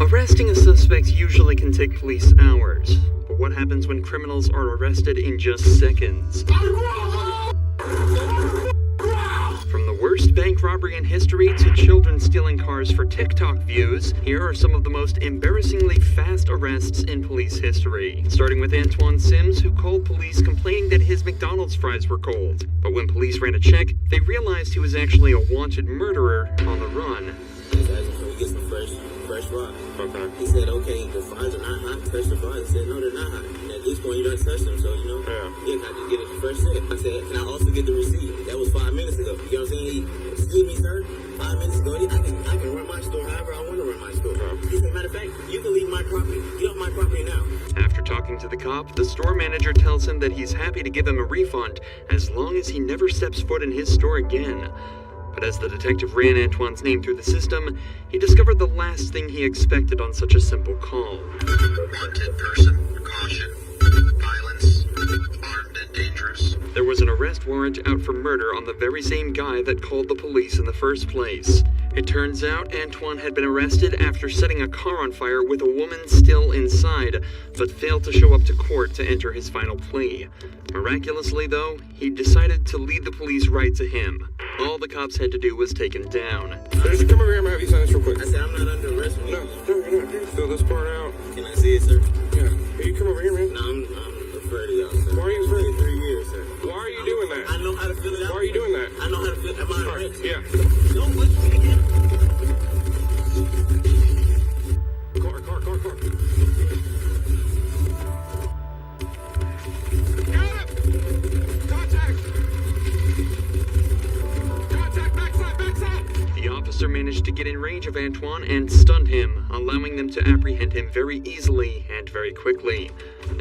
Arresting a suspect usually can take police hours, but what happens when criminals are arrested in just seconds? From the worst bank robbery in history to children stealing cars for TikTok views, here are some of the most embarrassingly fast arrests in police history. Starting with Antoine Sims, who called police complaining that his McDonald's fries were cold. But when police ran a check, they realized he was actually a wanted murderer on the run. I was asking, can we get some fresh fries? Okay. He said, okay, the fries are not hot. Touch the fries. I said, no, they're not hot. And at this point, you don't touch them, so, yeah, I just get it fresh set. I said, can I also get the receipt? That was 5 minutes ago. You know what I'm saying? Excuse me, sir. 5 minutes ago, I can run my store however I want to run my store. He said, matter of fact, you can leave my property. Get off my property now. After talking to the cop, the store manager tells him that he's happy to give him a refund as long as he never steps foot in his store again. But as the detective ran Antoine's name through the system, he discovered the last thing he expected on such a simple call. Wanted person, caution, violence, armed and dangerous. There was an arrest warrant out for murder on the very same guy that called the police in the first place. It turns out Antoine had been arrested after setting a car on fire with a woman still inside, but failed to show up to court to enter his final plea. Miraculously, though, he decided to lead the police right to him. All the cops had to do was take him down. Just come over here and have you sign this real quick. I said, I'm not under arrest. No, you're not. Fill this part out. Can I see it, sir? Yeah. Hey, you come over here, man. No, I'm afraid of y'all, sir. Why are you afraid? 3 years, sir. Why are you doing that? I know how to fill it out. Why are you doing that? I know how to fill it out. Am I arrested? Yeah. Don't let me again. Car. Got him! Contact, backside! The officer managed to get in range of Antoine and stunned him, allowing them to apprehend him very easily and very quickly.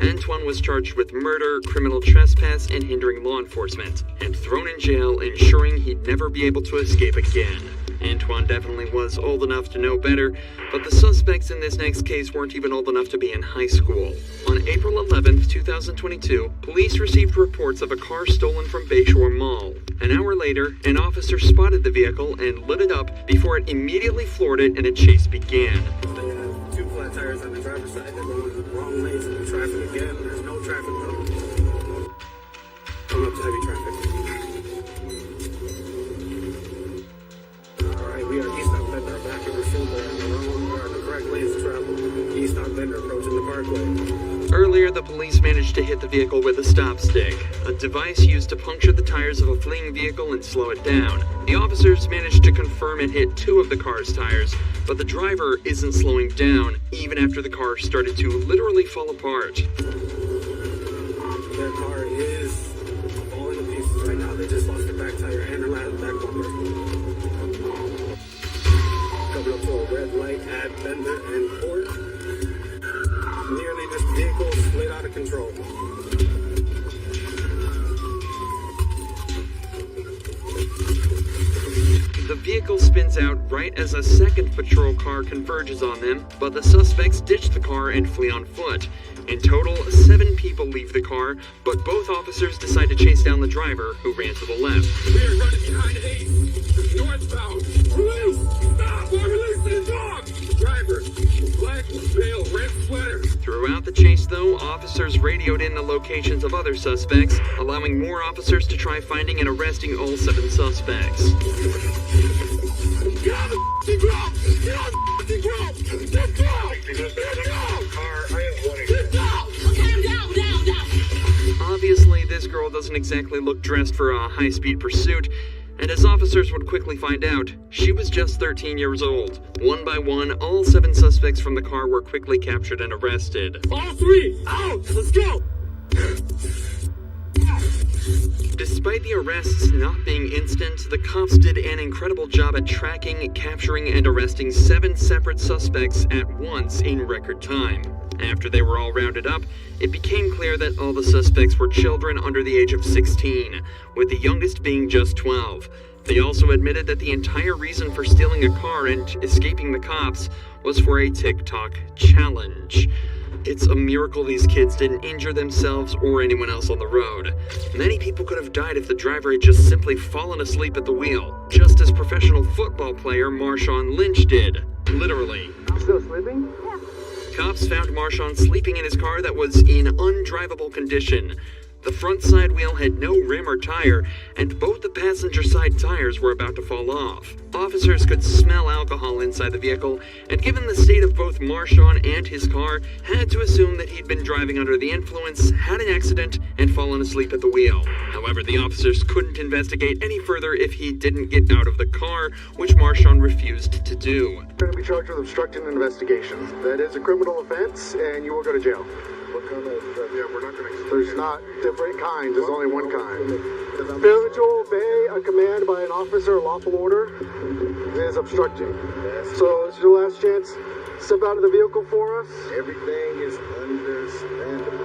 Antoine was charged with murder, criminal trespass, and hindering law enforcement, and thrown in jail, ensuring he'd never be able to escape again. Antoine definitely was old enough to know better, but the suspects in this next case weren't even old enough to be in high school. On April 11, 2022, police received reports of a car stolen from Bayshore Mall. An hour later, an officer spotted the vehicle and lit it up before it immediately floored it and a chase began. They have 2 flat tires on the driver's side. They're going in the wrong lanes in the traffic again. There's no traffic though. Coming up to heavy traffic. Alright, we are east on Bender, back in pursuit. We're in the wrong, we're in the correct lanes to travel. East on Bender, approaching the parkway. Earlier, the police managed to hit the vehicle with a stop stick, a device used to puncture the tires of a fleeing vehicle and slow it down. The officers managed to confirm it hit 2 of the car's tires, but the driver isn't slowing down, even after the car started to literally fall apart. Their car is falling to pieces right now. They just lost their back tire and their back bumper. Coming up to a red light at Bender and Port. Nearly this vehicle slid out of control. The vehicle spins out right as a second patrol car converges on them, but the suspects ditch the car and flee on foot. In total, 7 people leave the car, but both officers decide to chase down the driver, who ran to the left. We are running behind Ace. Northbound. Release! Stop! We're releasing the dog! Driver. Black veil, red sweater. Throughout the chase, though, officers radioed in the locations of other suspects, allowing more officers to try finding and arresting all 7 suspects. Get on the ground! Get on the ground! Get down! Get down! Car, I am warning. Get down! Okay, I'm down. Obviously, this girl doesn't exactly look dressed for a high-speed pursuit, and as officers would quickly find out, she was just 13 years old. One by one, all 7 suspects from the car were quickly captured and arrested. All 3, out! Let's go! Despite the arrests not being instant, the cops did an incredible job at tracking, capturing, and arresting 7 separate suspects at once in record time. After they were all rounded up, it became clear that all the suspects were children under the age of 16, with the youngest being just 12. They also admitted that the entire reason for stealing a car and escaping the cops was for a TikTok challenge. It's a miracle these kids didn't injure themselves or anyone else on the road. Many people could have died if the driver had just simply fallen asleep at the wheel, just as professional football player Marshawn Lynch did. Literally. Still sleeping? Cops found Marshawn sleeping in his car that was in undrivable condition. The front side wheel had no rim or tire, and both the passenger side tires were about to fall off. Officers could smell alcohol inside the vehicle, and given the state of both Marshawn and his car, had to assume that he'd been driving under the influence, had an accident, and fallen asleep at the wheel. However, the officers couldn't investigate any further if he didn't get out of the car, which Marshawn refused to do. You're going to be charged with obstructing an investigation. That is a criminal offense, and you will go to jail. What kind of? Yeah, we're not going to. There's not different kinds. There's only one kind. Failure to obey a command by an officer or lawful order is obstructing. So it's your last chance. Step out of the vehicle for us. Everything is understandable.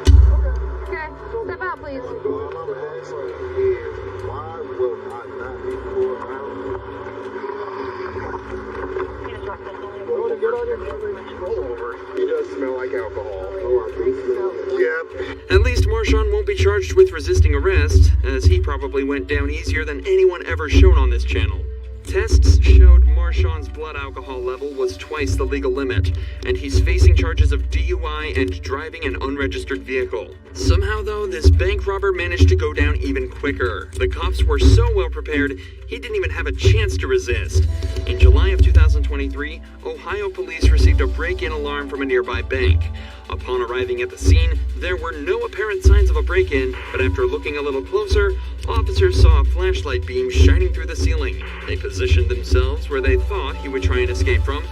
Okay, step out, please. All I'm asking is, why will I not be pulled around? Get on your roll over. He does smell like alcohol. Oh, I think so. Yep. At least Marshawn won't be charged with resisting arrest, as he probably went down easier than anyone ever shown on this channel. Tests showed Marshawn's blood alcohol level was twice the legal limit, and he's facing charges of DUI and driving an unregistered vehicle. Somehow, though, this bank robber managed to go down even quicker. The cops were so well prepared, he didn't even have a chance to resist. In July of 2023, Ohio police received a break-in alarm from a nearby bank. Upon arriving at the scene, there were no apparent signs of a break-in, but after looking a little closer, officers saw a flashlight beam shining through the ceiling. They positioned themselves where they thought he would try and escape from,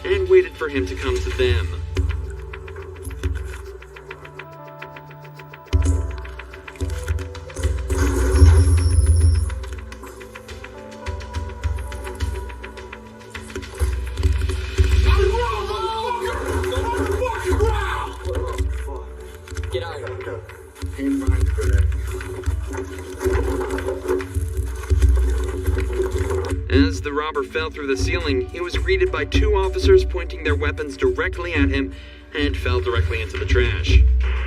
and waited for him to come to them. Get out of here. As the robber fell through the ceiling, he was greeted by two officers pointing their weapons directly at him and fell directly into the trash.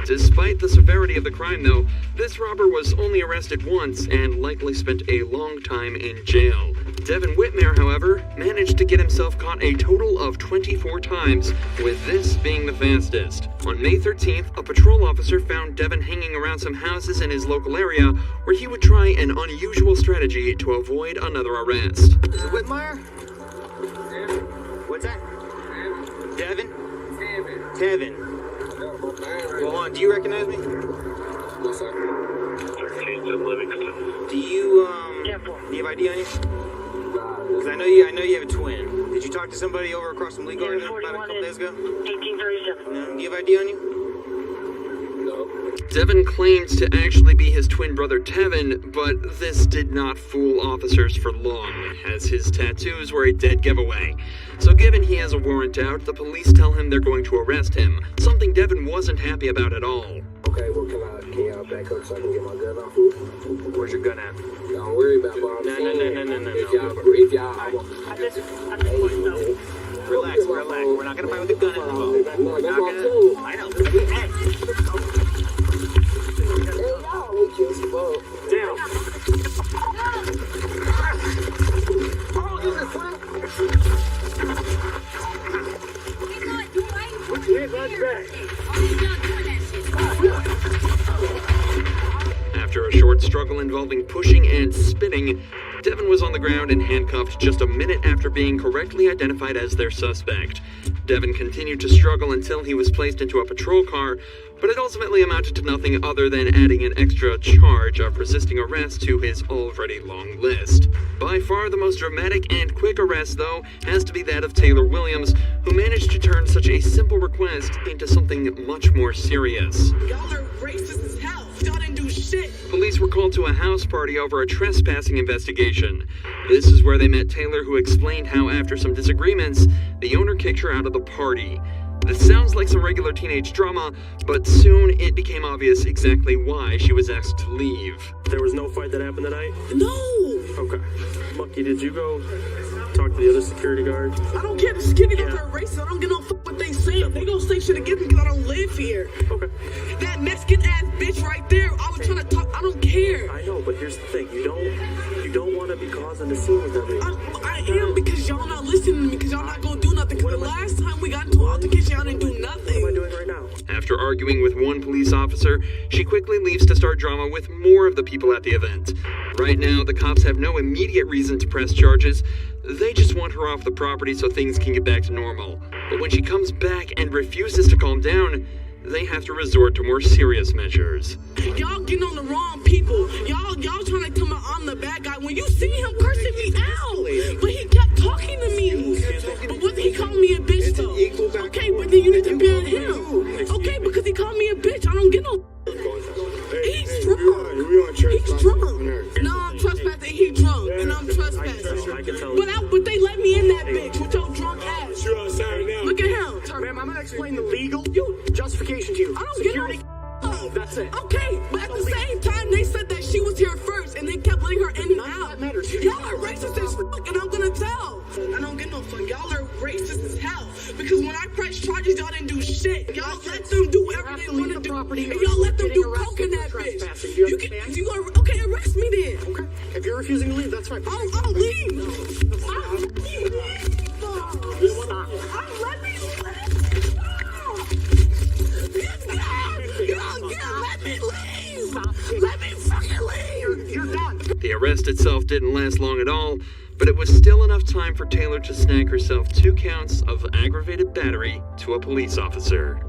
Despite the severity of the crime, though, this robber was only arrested once and likely spent a long time in jail. Devin Whitmere, however, managed to get himself caught a total of 24 times, with this being the fastest. On May 13th, a patrol officer found Devin hanging around some houses in his local area where he would try an unusual strategy to avoid another arrest. Is it Whitmire? What's that? Devin? Tevin. Well, hold on, do you recognize me? No, sir. Do you have ID on you? Because I know you have a twin. Did you talk to somebody over across from Lee Garden about a couple days ago? 1837. No, do you have ID on you? Devin claimed to actually be his twin brother Tevin, but this did not fool officers for long, as his tattoos were a dead giveaway. So given he has a warrant out, the police tell him they're going to arrest him, something Devin wasn't happy about at all. Okay, well, can y'all back up so I can get my gun off? Where's your gun at? Don't worry about what I'm saying. No. If y'all, I just want to know. Relax. We're not gonna fight with a gun in the boat. No, that's what I'm saying. I know. Hey. Hey, y'all, we killed some boat. Down. Oh, this is fun. After a short struggle involving pushing and spitting, Devin was on the ground and handcuffed just a minute after being correctly identified as their suspect. Devin continued to struggle until he was placed into a patrol car, but it ultimately amounted to nothing other than adding an extra charge of resisting arrest to his already long list. By far the most dramatic and quick arrest, though, has to be that of Taylor Williams, who managed to turn such a simple request into something much more serious. Y'all are racist as hell. Y'all didn't do shit. Police were called to a house party over a trespassing investigation. This is where they met Taylor, who explained how after some disagreements, the owner kicked her out of the party. This sounds like some regular teenage drama, but soon it became obvious exactly why she was asked to leave. There was no fight that happened tonight? No. Okay. Monkey, did you go talk to the other security guard? I don't care if the security guards are racist. I don't give no fuck what they say. They gonna say shit against me because I don't live here. Okay. That Mexican ass bitch right there, I was trying to talk. I don't care. I know, but here's the thing. You don't want to be causing a scene with everyone. I am, because y'all not listening to me, because y'all not gonna do nothing. Because the last time we got into After arguing with one police officer, she quickly leaves to start drama with more of the people at the event. Right now, the cops have no immediate reason to press charges. They just want her off the property so things can get back to normal. But when she comes back and refuses to calm down, they have to resort to more serious measures. Y'all getting on the wrong people. Y'all trying to tell me I'm the bad guy. When you see him cursing me out, but he kept talking to me. But wasn't he calling me a bitch though? Okay, but then you need to ban him. Okay, because he called me a bitch. I don't get no. He's drunk. He's drunk. No, I'm trespassing. He drunk, and I'm trespassing. But they let me in that bitch with your drunk ass. Look at him. Ma'am, I'm gonna explain the legal justification to you. I don't Security. get no. That's it. Okay, but at the same time, they said that she was here first, and they kept letting her in and out. That matters. Y'all are racist as fuck, and I'm gonna tell. I don't get no fuck. Y'all are racist as hell. Because when I pressed charges, y'all didn't do shit. Y'all let them do whatever they want to do. And y'all let them do coke in that bitch. If you gonna, okay, arrest me then. Okay. If you're refusing to leave, that's fine. I'll leave. I'll leave. Stop. Let me leave. Let me leave. Let me fucking leave. You're done. The arrest itself didn't last long at all, but it was still enough time for Taylor to snag herself 2 counts of aggravated battery to a police officer.